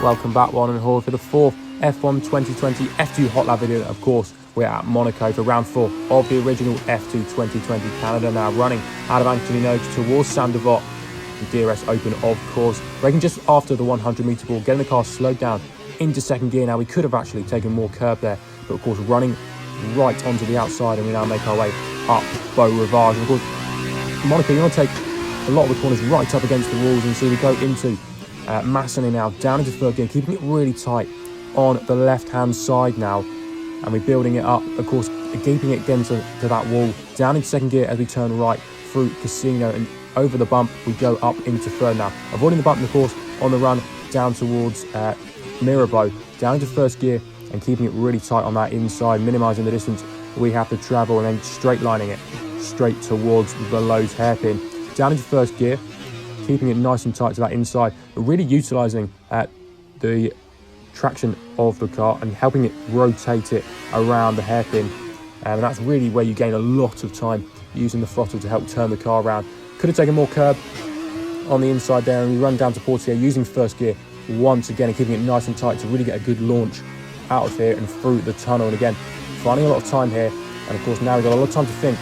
Welcome back, one and all, for the fourth F1 2020 F2 Hotlap video. Of course, we're at Monaco for round 4 of the original F2 2020 Canada, now running out of Anthony Noakes towards Saint-Devote, the DRS Open, of course. Braking just after the 100-metre ball, getting the car slowed down into second gear. Now, we could have actually taken more curb there, but of course, running right onto the outside, and we now make our way up Beau Rivage. And of course, Monaco, you want to take a lot of the corners right up against the walls, and so we go into Masseny now, down into third gear, keeping it really tight on the left-hand side now, and we're building it up, of course, keeping it again to that wall, down into second gear as we turn right through Casino, and over the bump we go up into third now, avoiding the bump, of course, on the run down towards Mirabeau, down into first gear and keeping it really tight on that inside, minimising the distance we have to travel, and then straight lining it straight towards the Lowe's hairpin, down into first gear, keeping it nice and tight to that inside, but really utilising the traction of the car and helping it rotate it around the hairpin, and that's really where you gain a lot of time using the throttle to help turn the car around. Could have taken more curb on the inside there, and we run down to Portier using first gear once again and keeping it nice and tight to really get a good launch out of here and through the tunnel, and again finding a lot of time here, and of course now we've got a lot of time to think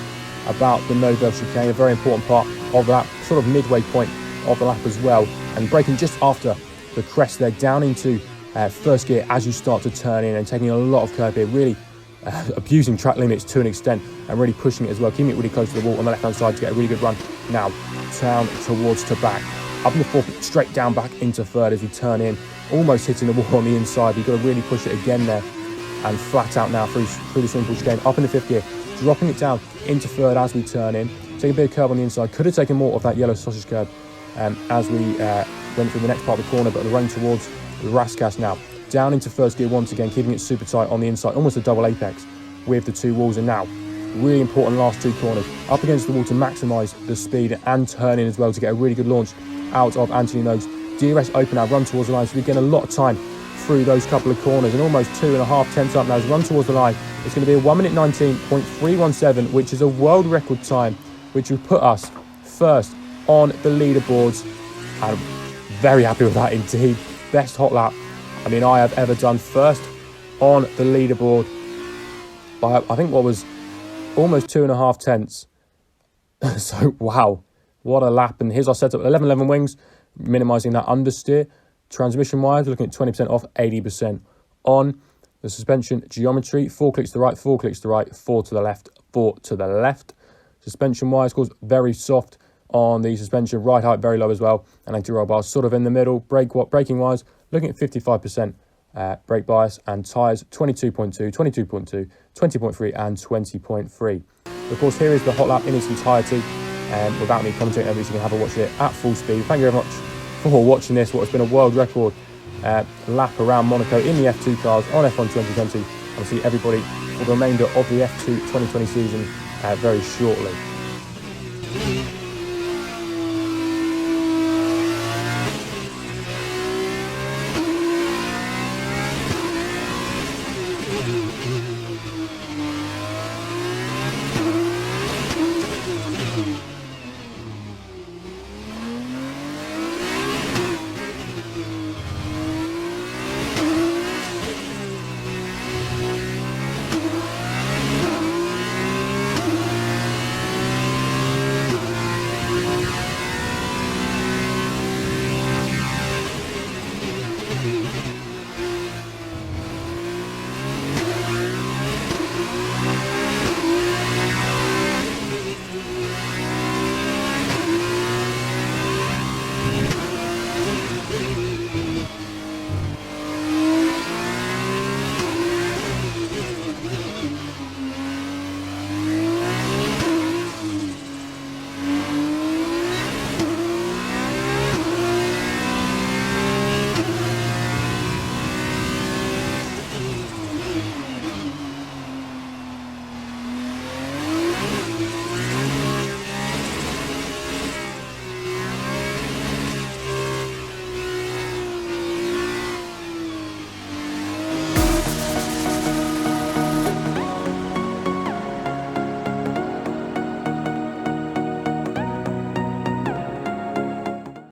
about the no-go chicane, a very important part of that sort of midway point of the lap as well, and braking just after the crest there down into first gear as you start to turn in, and taking a lot of curb here, really abusing track limits to an extent and really pushing it as well, keeping it really close to the wall on the left hand side to get a really good run. Now turn towards to back, up in the fourth, straight down back into third as we turn in, almost hitting the wall on the inside. You've got to really push it again there, and flat out now through the simple chicane, up in the fifth gear, dropping it down into third as we turn in, take a bit of curb on the inside. Could have taken more of that yellow sausage curb as we went through the next part of the corner, but the run towards Rascasse now, down into first gear once again, keeping it super tight on the inside, almost a double apex with the two walls, and now really important last two corners, up against the wall to maximise the speed and turn in as well to get a really good launch out of Anthony Noakes. DRS Open now, run towards the line, so we get a lot of time through those couple of corners, and almost 2.5 tenths up now as we run towards the line. It's going to be a 1 minute 19.317, which is a world record time, which will put us first on the leaderboards. I'm very happy with that indeed. Best hot lap I have ever done, first on the leaderboard by I think what was almost 2.5 tenths. So wow, what a lap. And here's our setup: 11 wings, minimising that understeer. Transmission wise, looking at 20% off, 80% on. The suspension geometry, 4 clicks to the right, 4 clicks to the right, 4 to the left, 4 to the left. Suspension wise, of course, very soft on the suspension, right height very low as well, and anti-roll bars sort of in the middle. Braking wise, looking at 55% brake bias, and tyres 22.2, 22.2, 20.3 and 20.3. Of course, here is the hot lap in its entirety, without me commentating over, so you can have a watch it at full speed. Thank you very much for watching this, what has been a world record lap around Monaco in the F2 cars on F1 2020. I'll see everybody for the remainder of the F2 2020 season very shortly.